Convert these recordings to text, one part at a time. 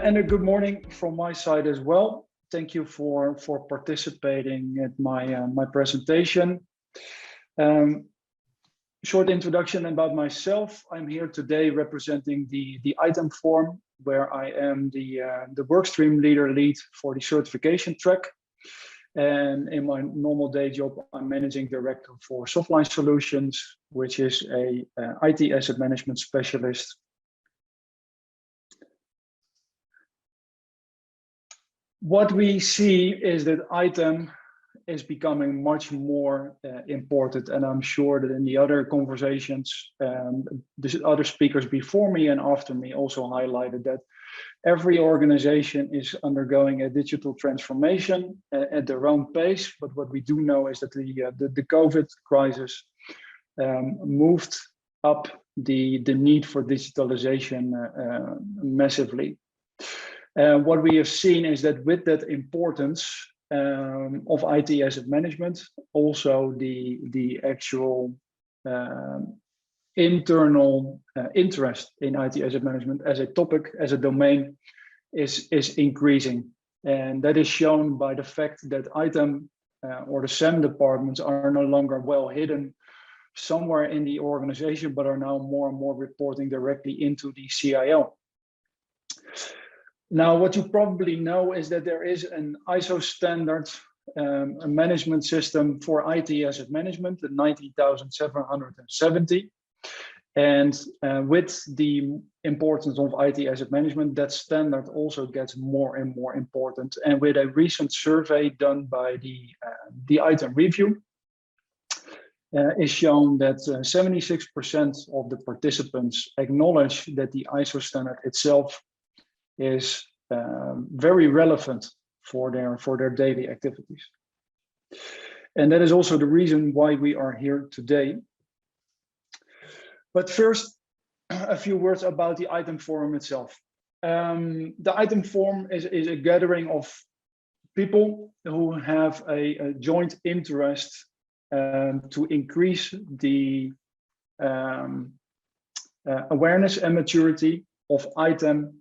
And a good morning from my side as well. Thank you for participating at my presentation. Short introduction about myself. I'm here today representing the ITAM Forum, where I am the workstream lead for the certification track. And in my normal day job, I'm managing director for Softline Solutions, which is a IT asset management specialist. What we see is that ITAM is becoming much more important, and I'm sure that in the other conversations, the other speakers before me and after me also highlighted that every organization is undergoing a digital transformation at their own pace. But what we do know is that the COVID crisis moved up the need for digitalization massively. What we have seen is that with that importance of IT asset management, also the actual internal interest in IT asset management as a topic, as a domain, is increasing. And that is shown by the fact that ITAM or the SAM departments are no longer well hidden somewhere in the organization, but are now more and more reporting directly into the CIO. Now, what you probably know is that there is an ISO standard a management system for IT asset management, the 19770. And with the importance of IT asset management, that standard also gets more and more important. And with a recent survey done by the ITAM review, is shown that 76% of the participants acknowledge that the ISO standard itself is very relevant for their daily activities. And that is also the reason why we are here today. But first, a few words about the ITAM Forum itself. The ITAM Forum is a gathering of people who have a joint interest to increase the awareness and maturity of ITAM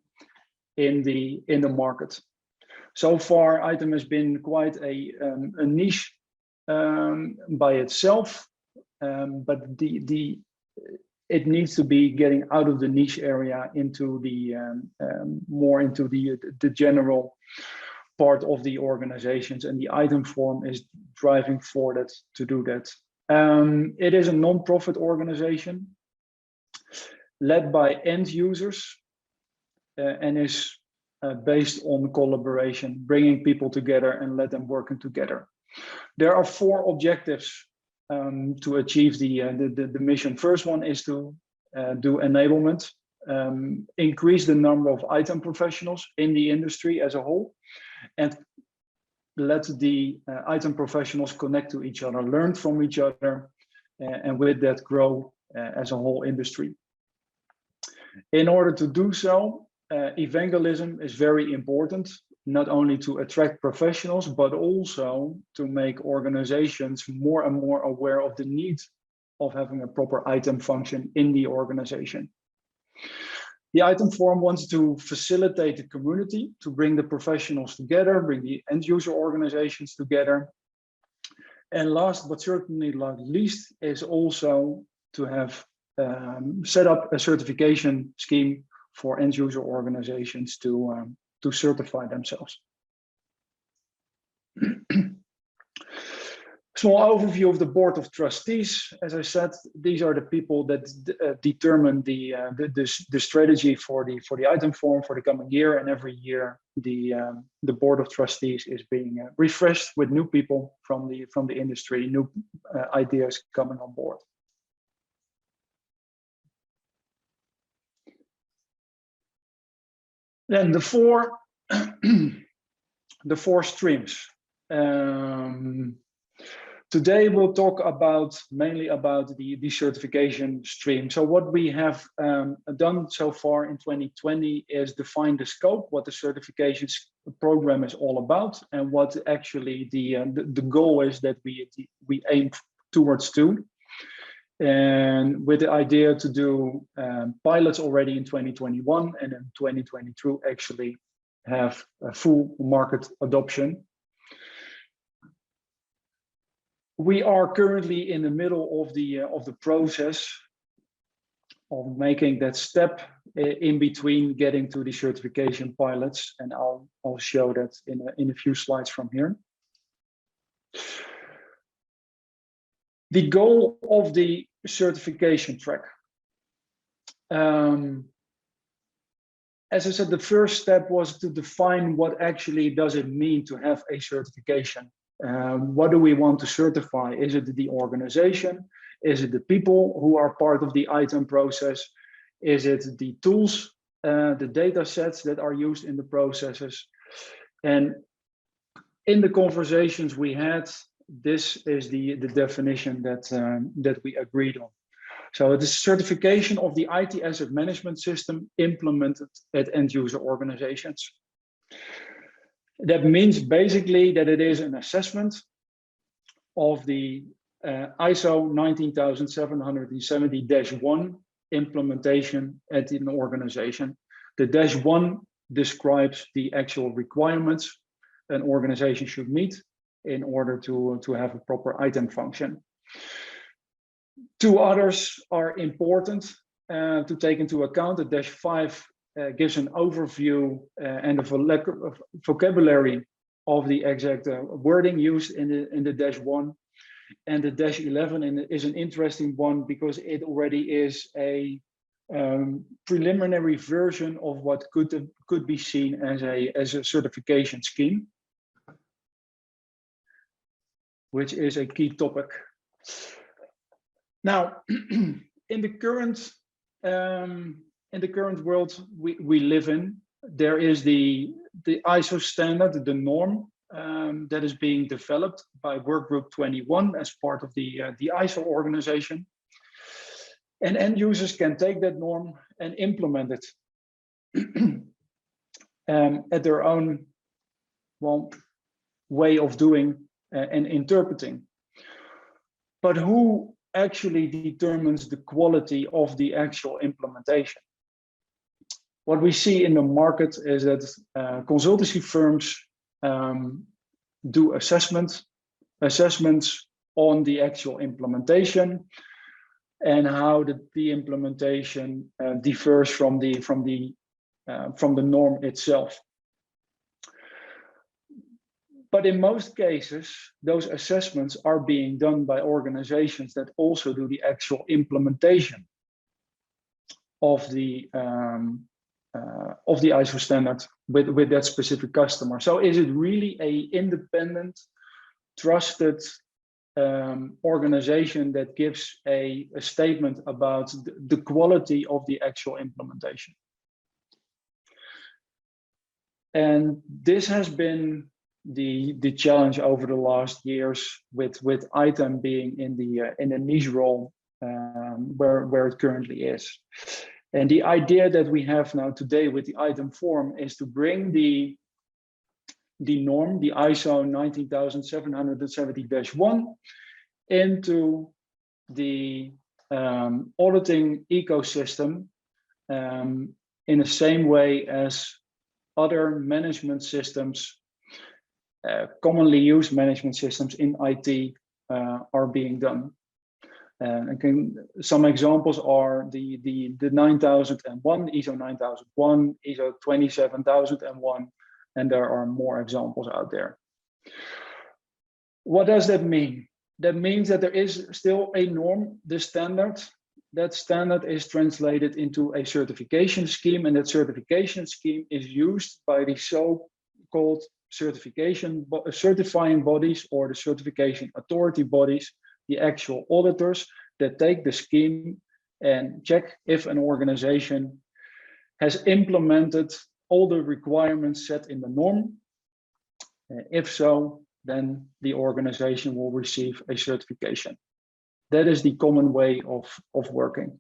in the market. So far, ITAM has been quite a niche by itself, but it needs to be getting out of the niche area into the more into the general part of the organizations, and the ITAM Forum is driving for that to do that. It is a non-profit organization led by end users. And is based on collaboration, bringing people together and let them working together. There are 4 objectives to achieve the mission. First one is to do enablement, increase the number of ITAM professionals in the industry as a whole, and let the ITAM professionals connect to each other, learn from each other, and with that grow as a whole industry. In order to do so, evangelism is very important, not only to attract professionals, but also to make organizations more and more aware of the need of having a proper ITAM function in the organization. The ITAM Forum wants to facilitate the community, to bring the professionals together, bring the end user organizations together. And last but certainly not least is also to have set up a certification scheme for end user organizations to certify themselves. Small overview of the board of trustees. As I said, these are the people that determine the strategy for the ITAM Forum for the coming year, and every year the board of trustees is being refreshed with new people from the industry, new ideas coming on board. Then the four streams. Today we'll talk mainly about the certification stream. So what we have done so far in 2020 is define the scope, what the certification program is all about, and what actually the goal is that we aim towards to. And with the idea to do pilots already in 2021, and in 2022 actually have a full market adoption. We are currently in the middle of the process of making that step in between getting to the certification pilots, and I'll show that in a few slides from here. The goal of the certification track. As I said, the first step was to define what actually does it mean to have a certification. What do we want to certify? Is it the organization? Is it the people who are part of the ITAM process? Is it the tools, the data sets that are used in the processes? And in the conversations we had, this is the definition that we agreed on. So it is certification of the IT asset management system implemented at end user organizations. That means basically that it is an assessment of the ISO 19770-1 implementation at an organization. The -1 describes the actual requirements an organization should meet in order to have a proper ITAM function. Two others are important to take into account. The -5 gives an overview and a vocabulary of the exact wording used in the -1. And the -11 is an interesting one because it already is a preliminary version of what could be seen as a certification scheme, which is a key topic. Now, in the current world we live in, there is the ISO standard, the norm that is being developed by Workgroup 21 as part of the ISO organization, and end users can take that norm and implement it at their own way of doing and interpreting. But who actually determines the quality of the actual implementation? What we see in the market is that consultancy firms do assessments on the actual implementation and how the implementation differs from the norm itself. But in most cases, those assessments are being done by organizations that also do the actual implementation of the ISO standard with that specific customer. So is it really an independent, trusted organization that gives a statement about the quality of the actual implementation? And this has been the challenge over the last years with ITAM being in the niche role where it currently is. And the idea that we have now today with the ITAM Forum is to bring the norm, the ISO 19770-1, into the auditing ecosystem in the same way as other management systems, commonly used management systems in IT are being done. Some examples are the 9001, ISO 9001, ISO 27001, and there are more examples out there. What does that mean? That means that there is still a norm, the standard. That standard is translated into a certification scheme, and that certification scheme is used by the so-called certifying bodies or the certification authority bodies, the actual auditors that take the scheme and check if an organization has implemented all the requirements set in the norm. If so, then the organization will receive a certification. That is the common way of working.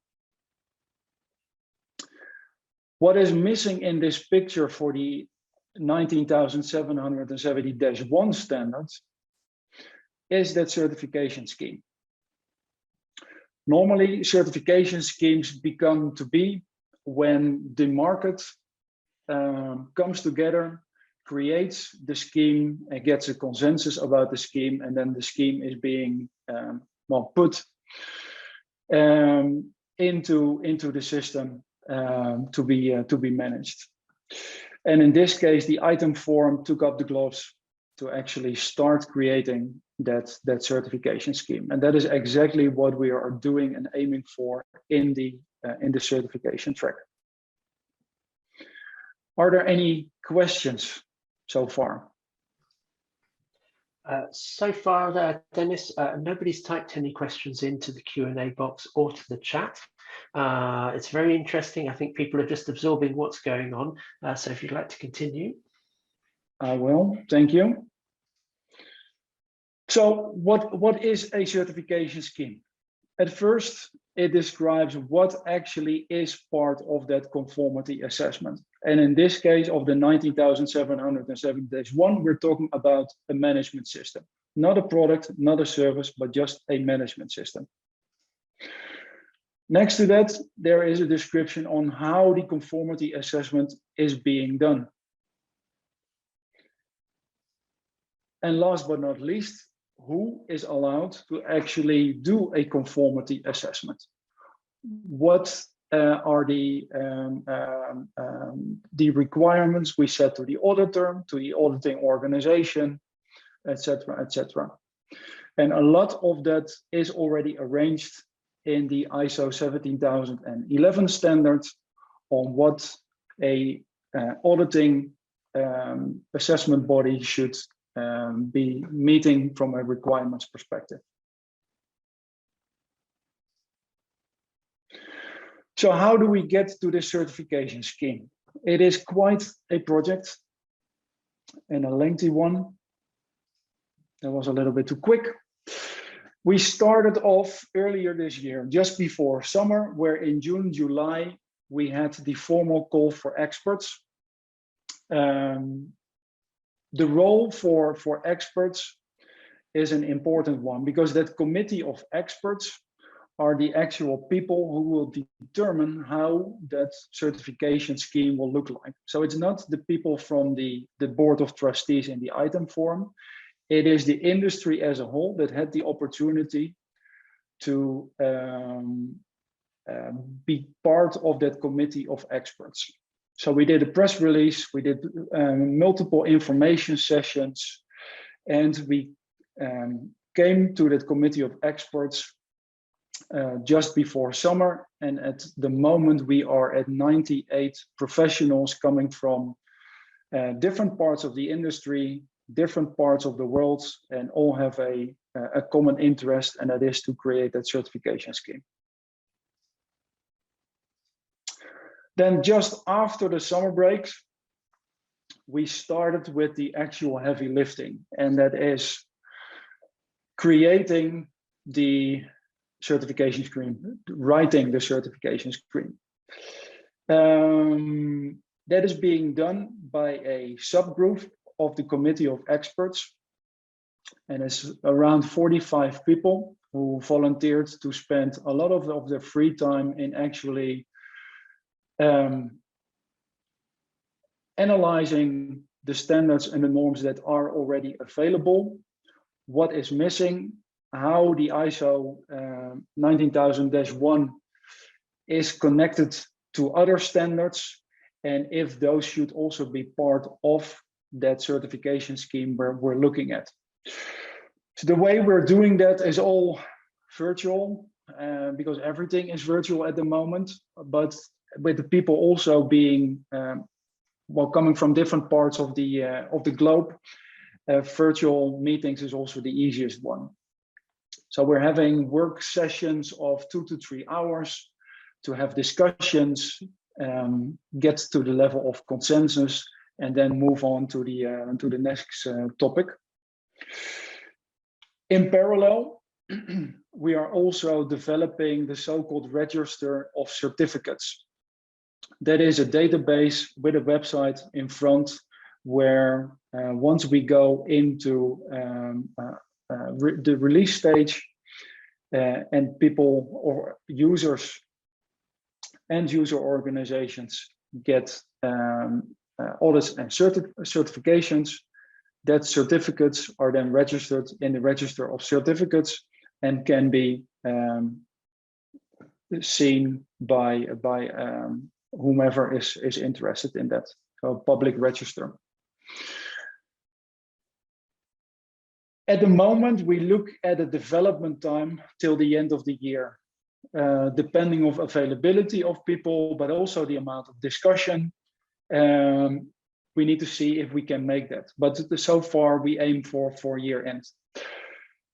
What is missing in this picture for the 19770-1 standards is that certification scheme. Normally, certification schemes become to be when the market comes together, creates the scheme, and gets a consensus about the scheme, and then the scheme is being put into the system to be managed. And in this case, the ITAM Forum took up the gloves to actually start creating that certification scheme, and that is exactly what we are doing and aiming for in the certification track. Are there any questions so far? So far, Dennis, nobody's typed any questions into the Q&A box or to the chat. It's very interesting. I think people are just absorbing what's going on. So if you'd like to continue. I will, thank you. So what is a certification scheme? At first, it describes what actually is part of that conformity assessment. And in this case of the 19770-1, we're talking about a management system, not a product, not a service, but just a management system. Next to that, there is a description on how the conformity assessment is being done. And last but not least, who is allowed to actually do a conformity assessment? What are the requirements we set to the auditor, to the auditing organization, etc., etc. And a lot of that is already arranged in the ISO 17011 standards on what a auditing assessment body should be meeting from a requirements perspective. So how do we get to this certification scheme? It is quite a project and a lengthy one. That was a little bit too quick. We started off earlier this year, just before summer, where in June, July, we had the formal call for experts. The role for experts is an important one, because that committee of experts are the actual people who will determine how that certification scheme will look like. So it's not the people from the board of trustees in the ITAM Forum. It is the industry as a whole that had the opportunity to be part of that committee of experts. So we did a press release, we did multiple information sessions, and we came to that committee of experts just before summer. And at the moment, we are at 98 professionals coming from different parts of the industry, different parts of the world, and all have a common interest, and that is to create that certification scheme. Then just after the summer breaks, we started with the actual heavy lifting, and that is creating the certification scheme, writing the certification scheme. That is being done by a subgroup of the committee of experts, and it's around 45 people who volunteered to spend a lot of their free time in actually analyzing the standards and the norms that are already available, what is missing, how the ISO 19000-1 is connected to other standards, and if those should also be part of that certification scheme we're looking at. So the way we're doing that is all virtual, because everything is virtual at the moment, but with the people also being coming from different parts of the globe, virtual meetings is also the easiest one. So we're having work sessions of 2 to 3 hours to have discussions, get to the level of consensus, and then move on to the next topic. In parallel, we are also developing the so-called register of certificates. That is a database with a website in front where once we go into the release stage and people or users, end user organizations get audits and certifications. That certificates are then registered in the register of certificates and can be seen by whomever is interested in that. So public register. At the moment, we look at a development time till the end of the year, depending on availability of people, but also the amount of discussion. We need to see if we can make that. But so far, we aim for year end.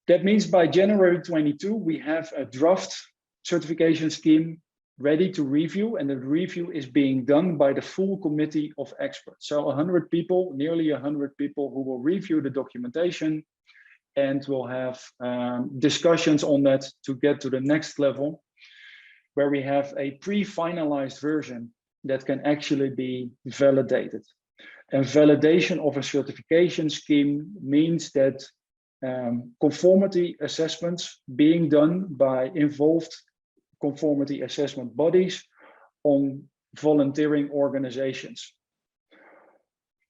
That means by January 22, we have a draft certification scheme ready to review, and the review is being done by the full committee of experts. So 100 people, nearly 100 people who will review the documentation, and we'll have discussions on that to get to the next level, where we have a pre-finalized version that can actually be validated. And validation of a certification scheme means that conformity assessments being done by involved conformity assessment bodies on volunteering organizations.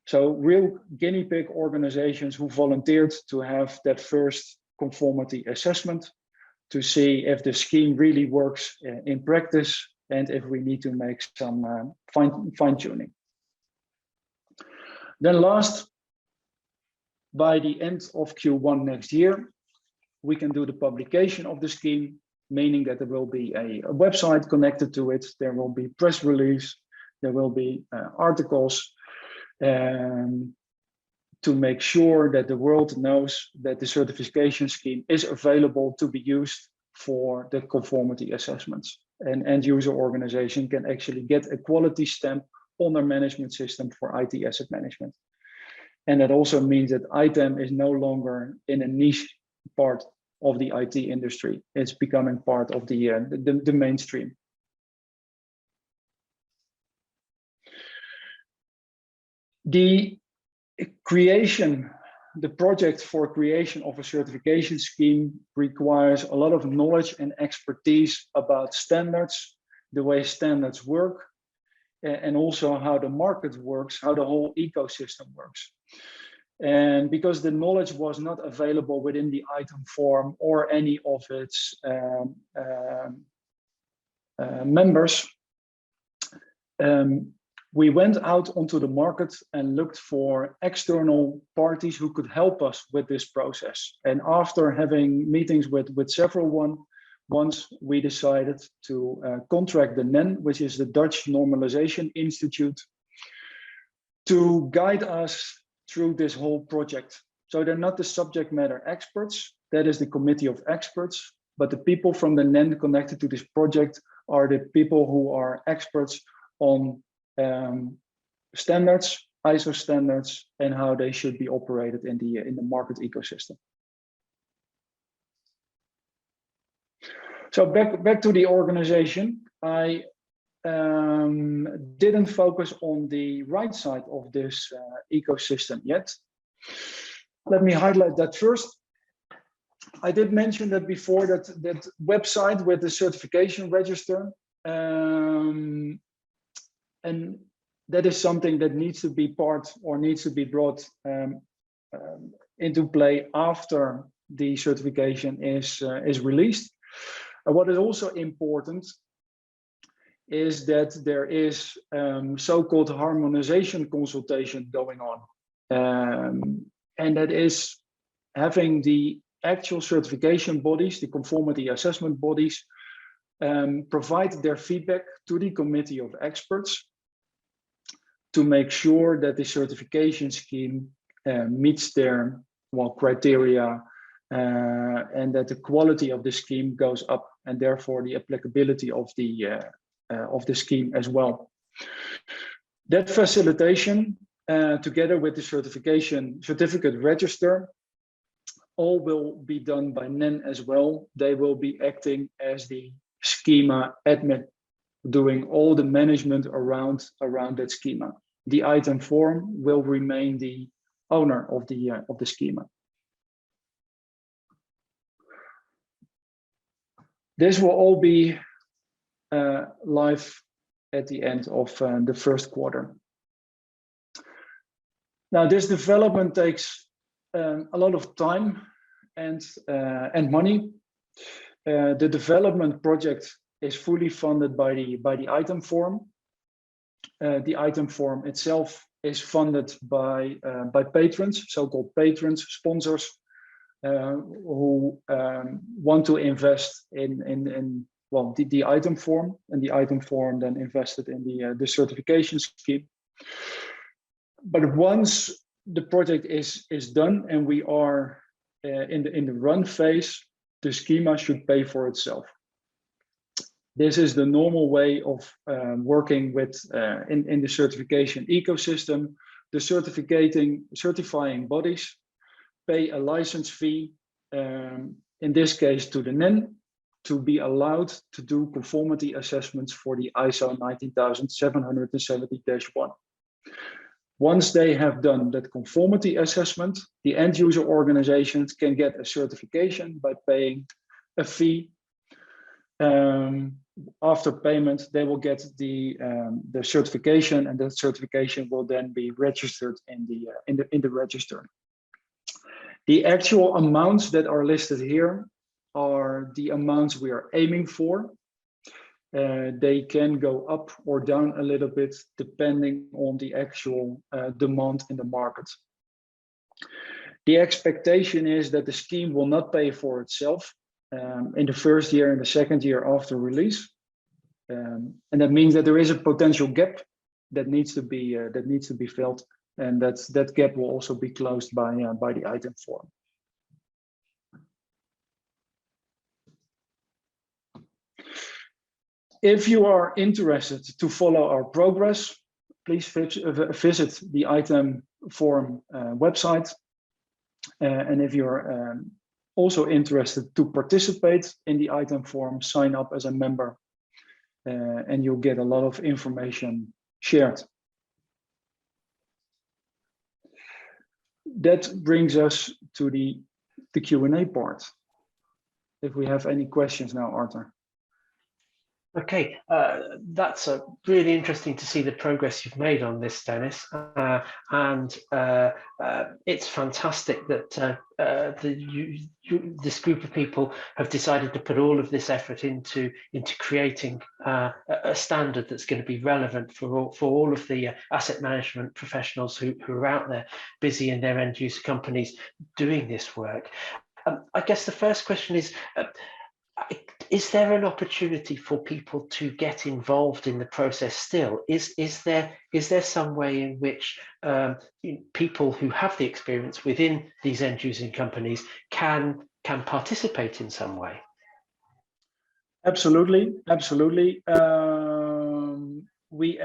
So real guinea pig organizations who volunteered to have that first conformity assessment to see if the scheme really works in practice and if we need to make some fine-tuning. Then last, by the end of Q1 next year, we can do the publication of the scheme, meaning that there will be a website connected to it, there will be press release, there will be articles, to make sure that the world knows that the certification scheme is available to be used for the conformity assessments. And end user organization can actually get a quality stamp on their management system for IT asset management. And that also means that ITAM is no longer in a niche part of the IT industry. It's becoming part of the mainstream. The project for creation of a certification scheme requires a lot of knowledge and expertise about standards, the way standards work, and also how the market works, how the whole ecosystem works. And because the knowledge was not available within the ITAM Forum or any of its members, we went out onto the market and looked for external parties who could help us with this process. And after having meetings with several ones, we decided to contract the NEN, which is the Dutch Normalization Institute, to guide us through this whole project. So they're not the subject matter experts, that is the committee of experts, but the people from the NEN connected to this project are the people who are experts on standards, ISO standards, and how they should be operated in the market ecosystem. So back to the organization, I didn't focus on the right side of this ecosystem yet. Let me highlight that first. I did mention that before, that website with the certification register, and that is something that needs to be part or needs to be brought into play after the certification is released. And what is also important is that there is so-called harmonization consultation going on. And that is having the actual certification bodies, the conformity assessment bodies, provide their feedback to the committee of experts to make sure that the certification scheme meets their criteria and that the quality of the scheme goes up, and therefore the applicability of the scheme as well. That facilitation, together with the certificate register, all will be done by NEN as well. They will be acting as the schema admin, doing all the management around that schema. The ITAM Forum will remain the owner of the schema. This will all be live at the end of the first quarter. Now, this development takes a lot of time and money. The development project is fully funded by the ITAM Forum. The ITAM Forum itself is funded by patrons, so-called patrons, sponsors, who want to invest in the ITAM Forum, and the ITAM Forum then invested in the certification scheme. But once the project is done and we are in the run phase, the schema should pay for itself. This is the normal way of working with in the certification ecosystem. The certifying bodies pay a license fee, in this case to the NEN, to be allowed to do conformity assessments for the ISO 19770-1. Once they have done that conformity assessment, the end user organizations can get a certification by paying a fee. After payment, they will get the certification, and that certification will then be registered in the register. The actual amounts that are listed here are the amounts we are aiming for. They can go up or down a little bit depending on the actual demand in the market. The expectation is that the scheme will not pay for itself in the first year and the second year after release, and that means that there is a potential gap that needs to be filled, and that gap will also be closed by the ITAM Forum. If you are interested to follow our progress, please visit the ITAM Forum website. And if you're also interested to participate in the ITAM Forum, sign up as a member, and you'll get a lot of information shared. That brings us to the Q&A part. If we have any questions now, Arthur. Okay, that's really interesting to see the progress you've made on this, Dennis, and it's fantastic that this group of people have decided to put all of this effort into creating a standard that's going to be relevant for all of the asset management professionals who are out there busy in their end user companies doing this work. I guess the first question is there an opportunity for people to get involved in the process still? Is there some way in which people who have the experience within these end using companies can participate in some way? Absolutely. We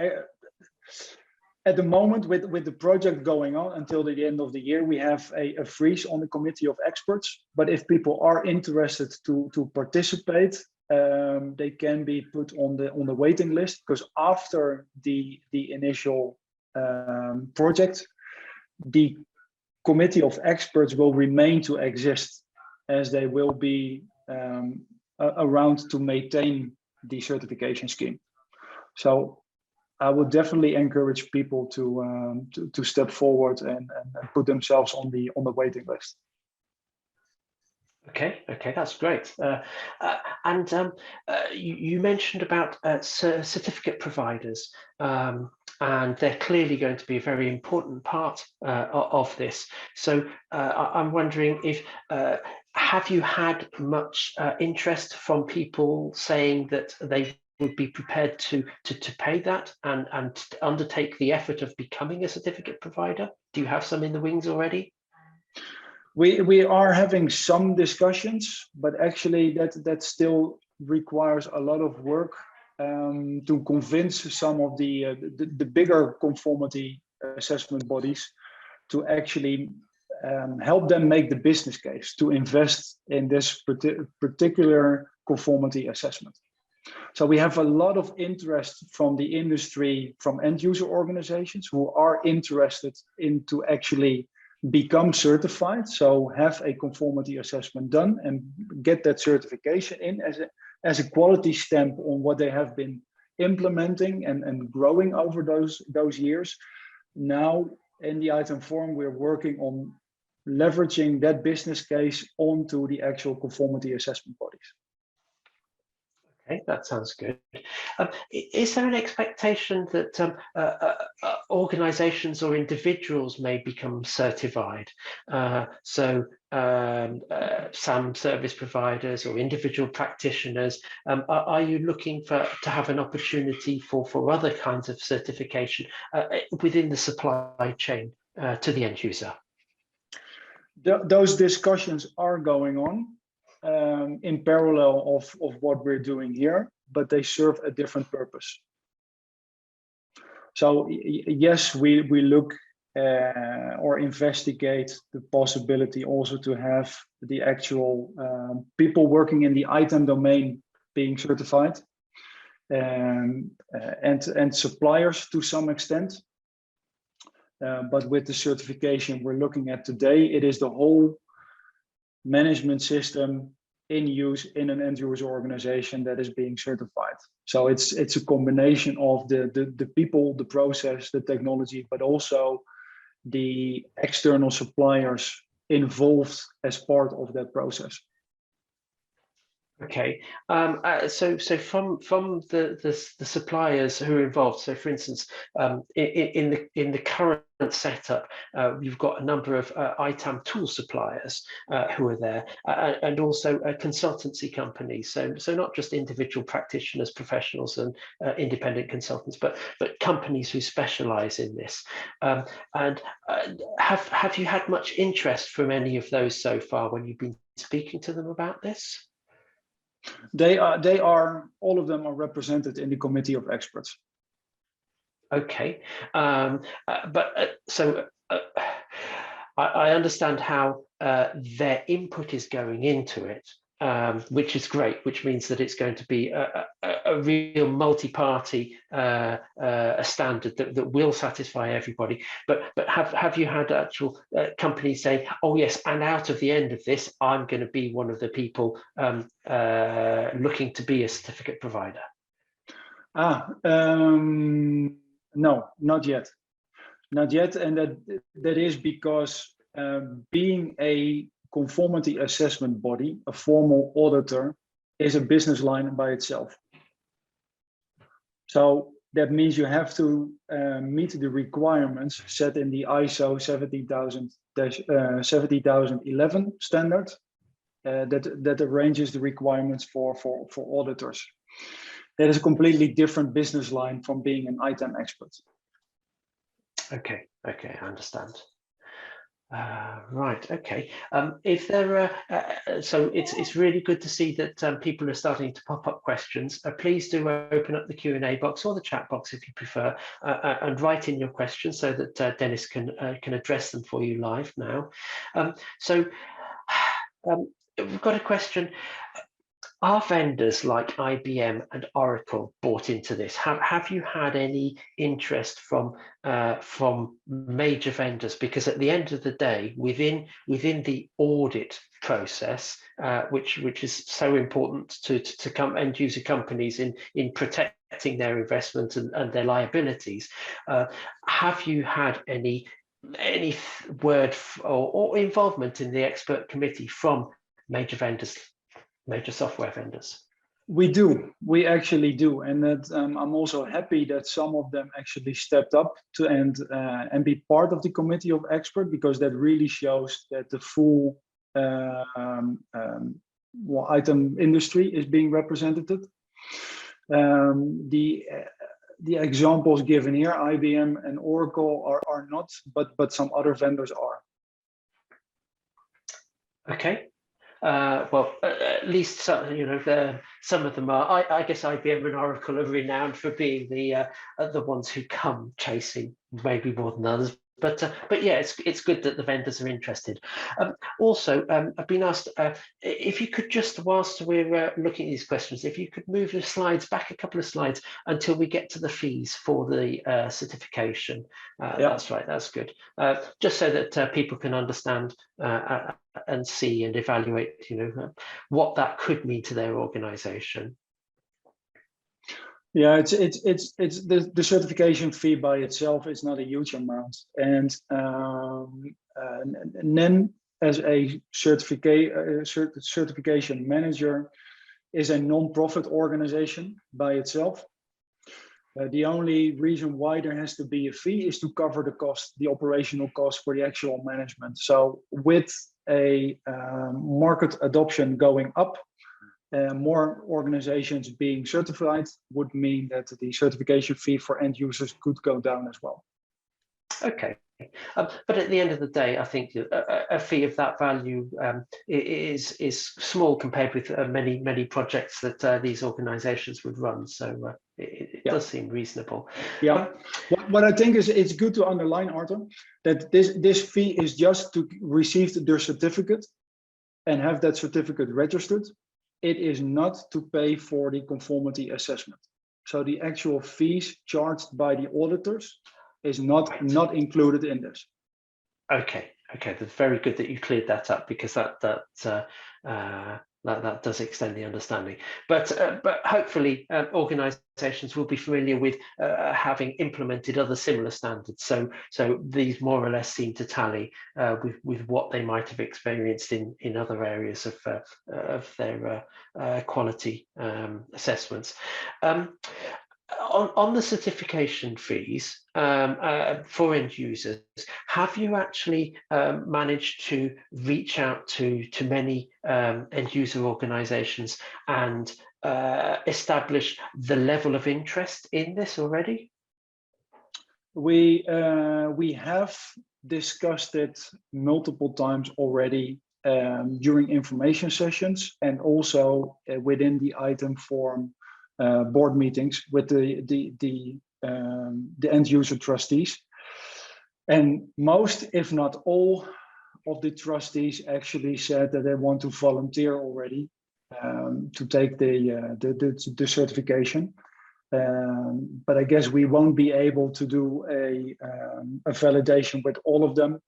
at the moment, with the project going on until the end of the year, we have a freeze on the committee of experts. But if people are interested to participate, they can be put on the waiting list, because after the initial project, the committee of experts will remain to exist, as they will be around to maintain the certification scheme. So I would definitely encourage people to step forward and put themselves on the waiting list. Okay, that's great. You mentioned about certificate providers, and they're clearly going to be a very important part of this. So I'm wondering if have you had much interest from people saying that they would be prepared to pay that and undertake the effort of becoming a certificate provider? Do you have some in the wings already? We are having some discussions, but actually that still requires a lot of work to convince some of the bigger conformity assessment bodies to actually help them make the business case to invest in this particular conformity assessment. So we have a lot of interest from the industry, from end user organizations who are interested into actually become certified, so have a conformity assessment done and get that certification in as a quality stamp on what they have been implementing and growing over those years. Now in the ITAM Forum, we're working on leveraging that business case onto the actual conformity assessment bodies. Okay, that sounds good. Is there an expectation that organizations or individuals may become certified? Some service providers or individual practitioners, are you looking to have an opportunity for other kinds of certification within the supply chain to the end user? Those discussions are going on. In parallel of what we're doing here, but they serve a different purpose. So yes, we look or investigate the possibility also to have the actual people working in the ITAM domain being certified, and suppliers to some extent. But with the certification we're looking at today, it is the whole management system in use in an end user organization that is being certified. So it's a combination of the people, the process, the technology, but also the external suppliers involved as part of that process. Okay, so from the suppliers who are involved. So, for instance, in the current setup, you've got a number of ITAM tool suppliers who are there, and also consultancy companies. So not just individual practitioners, professionals, and independent consultants, but companies who specialize in this. And have you had much interest from any of those so far when you've been speaking to them about this? They are all of them are represented in the committee of experts. Okay, so I understand how their input is going into it, which is great, which means that it's going to be a real multi-party standard that will satisfy everybody. But have you had actual companies say, oh yes, and out of the end of this, I'm going to be one of the people looking to be a certificate provider? No, not yet. Not yet, and that is because being a conformity assessment body, a formal auditor, is a business line by itself. So that means you have to meet the requirements set in the ISO 19770-1 standard that arranges the requirements for auditors. That is a completely different business line from being an ITAM expert. Okay, I understand. Right, okay. If there are, so it's really good to see that people are starting to pop up questions. Please do open up the Q&A box or the chat box if you prefer, and write in your questions so that Dennis can address them for you live now. We've got a question. Are vendors like IBM and Oracle bought into this? Have you had any interest from major vendors? Because at the end of the day, within the audit process, which is so important to end user companies in protecting their investment and their liabilities, have you had any word or involvement in the expert committee from major vendors? Major software vendors? We actually do, and that I'm also happy that some of them actually stepped up to and be part of the committee of expert, because that really shows that the full ITAM industry is being represented. The examples given here, IBM and Oracle are not, but some other vendors are. Okay. Well, at least some of them are. I guess IBM and Oracle are renowned for being the ones who come chasing, maybe more than others. But yeah, it's good that the vendors are interested. Also, I've been asked if you could just, whilst we're looking at these questions, if you could move the slides back a couple of slides until we get to the fees for the certification. Yeah. That's right. That's good. Just so that people can understand and see and evaluate, what that could mean to their organization. Yeah, it's the certification fee by itself is not a huge amount, and then as a certification manager is a non-profit organization by itself. The only reason why there has to be a fee is to cover the cost, the operational cost for the actual management. So with a market adoption going up, more organizations being certified would mean that the certification fee for end users could go down as well. Okay. But at the end of the day, I think a fee of that value is small compared with many projects that these organizations would run. So it does seem reasonable. Yeah. What I think is it's good to underline, Arthur, that this fee is just to receive their certificate and have that certificate registered. It is not to pay for the conformity assessment. So the actual fees charged by the auditors is not included in this. Okay, that's very good that you cleared that up, because that does extend the understanding. But hopefully organisations will be familiar with having implemented other similar standards. So these more or less seem to tally with what they might have experienced in other areas of their quality assessments. On the certification fees for end users, have you actually managed to reach out to many end user organizations and establish the level of interest in this already? We have discussed it multiple times already during information sessions, and also within the ITAM Forum board meetings with the end user trustees. And most, if not all, of the trustees actually said that they want to volunteer already to take the certification. But I guess we won't be able to do a validation with all of them,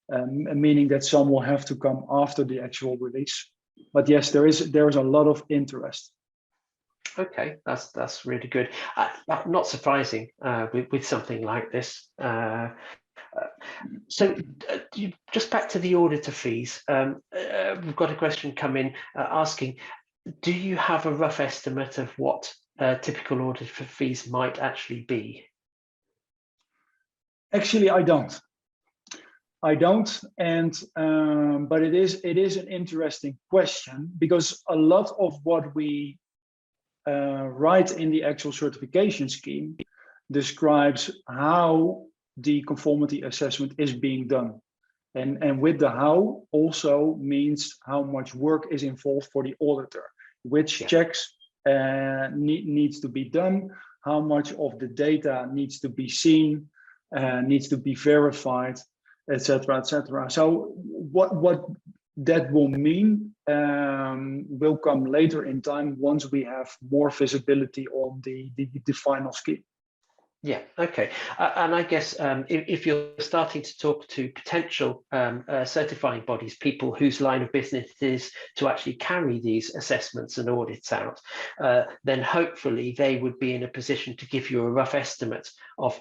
meaning that some will have to come after the actual release. But yes, there is a lot of interest. Okay, that's really good. Not surprising with something like this. So just back to the auditor fees, we've got a question come in asking, do you have a rough estimate of what typical auditor fees might actually be? Actually, I don't, and but it is an interesting question, because a lot of what we write in the actual certification scheme describes how the conformity assessment is being done, and with the how also means how much work is involved for the auditor, which checks needs to be done, how much of the data needs to be seen, needs to be verified, etc., etc. So what that will mean will come later in time, once we have more visibility on the final scheme. Yeah, okay. And I guess if you're starting to talk to potential certifying bodies, people whose line of business is to actually carry these assessments and audits out, then hopefully they would be in a position to give you a rough estimate of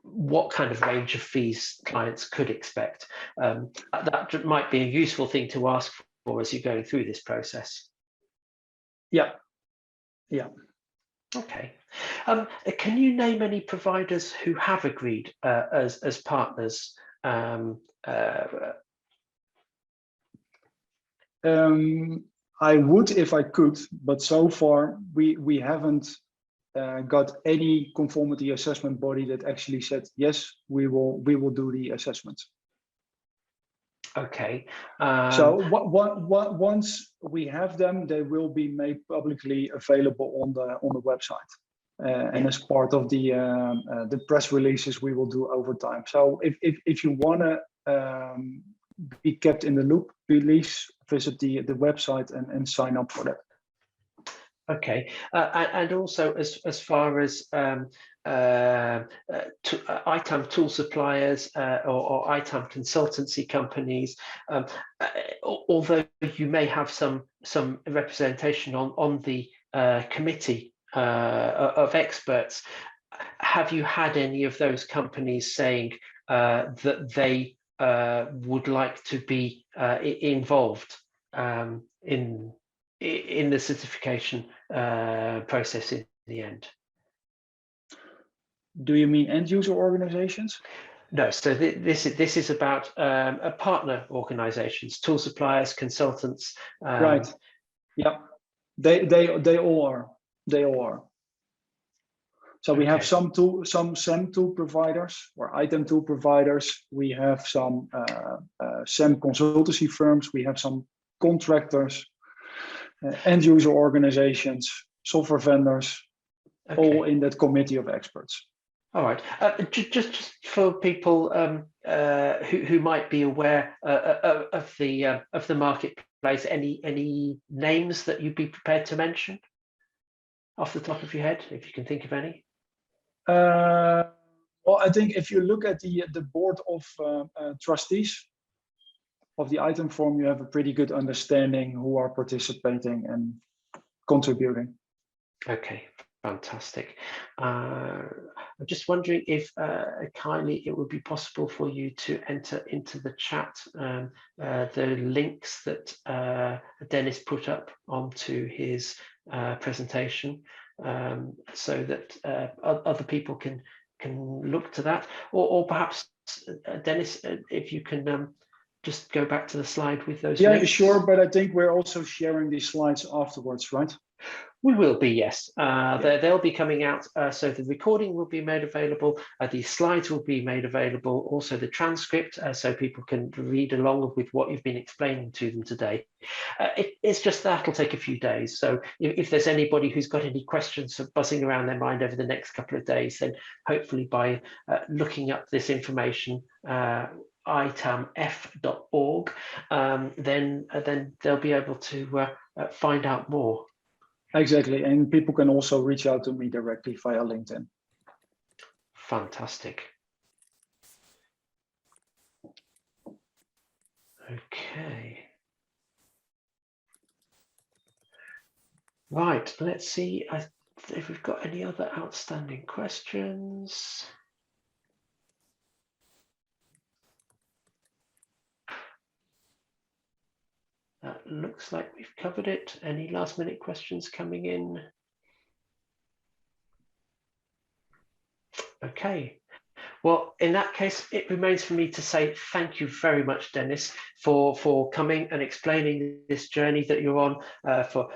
what kind of range of fees clients could expect. That might be a useful thing to ask for as you're going through this process. Yeah. Okay. Can you name any providers who have agreed as partners? I would if I could, but so far we haven't got any conformity assessment body that actually said yes, we will do the assessments. Okay. So once we have them, they will be made publicly available on the website, and as part of the press releases we will do over time. So if you want to be kept in the loop, please visit the website and sign up for that. Okay, and also as far as ITAM tool suppliers or ITAM consultancy companies, although you may have some representation on the committee of experts. Have you had any of those companies saying that they would like to be involved in the certification process in the end? Do you mean end user organizations? No, so this is about partner organizations, tool suppliers, consultants. Right. Yeah, they all are. They all are. So we have some SEM tool providers or ITAM tool providers. We have some SEM consultancy firms. We have some contractors, end user organizations, software vendors, all in that committee of experts. All right. Just for people who might be aware of the marketplace, any names that you'd be prepared to mention off the top of your head, if you can think of any? Well, I think if you look at the board of trustees of the ITAM Forum, you have a pretty good understanding who are participating and contributing. Okay. Fantastic. I'm just wondering if kindly it would be possible for you to enter into the chat the links that Dennis put up onto his presentation, so that other people can look to that, or perhaps Dennis, if you can just go back to the slide with those links. Yeah, sure, but I think we're also sharing these slides afterwards, right? We will be, yes. They'll be coming out, so the recording will be made available, the slides will be made available, also the transcript, so people can read along with what you've been explaining to them today. It's just that'll take a few days, so if there's anybody who's got any questions buzzing around their mind over the next couple of days, then hopefully by looking up this information, itamf.org, then they'll be able to find out more. Exactly, and people can also reach out to me directly via LinkedIn. Fantastic. Okay. Right, let's see if we've got any other outstanding questions. That looks like we've covered it. Any last minute questions coming in? Okay. Well, in that case, it remains for me to say thank you very much, Dennis, for coming and explaining this journey that you're on, for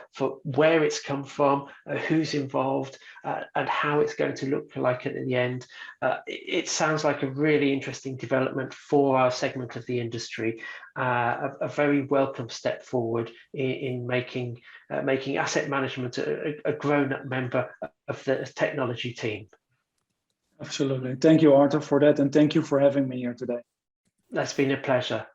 where it's come from, who's involved, and how it's going to look like at the end. It sounds like a really interesting development for our segment of the industry, a very welcome step forward in making asset management a grown-up member of the technology team. Absolutely. Thank you, Arthur, for that. And thank you for having me here today. That's been a pleasure.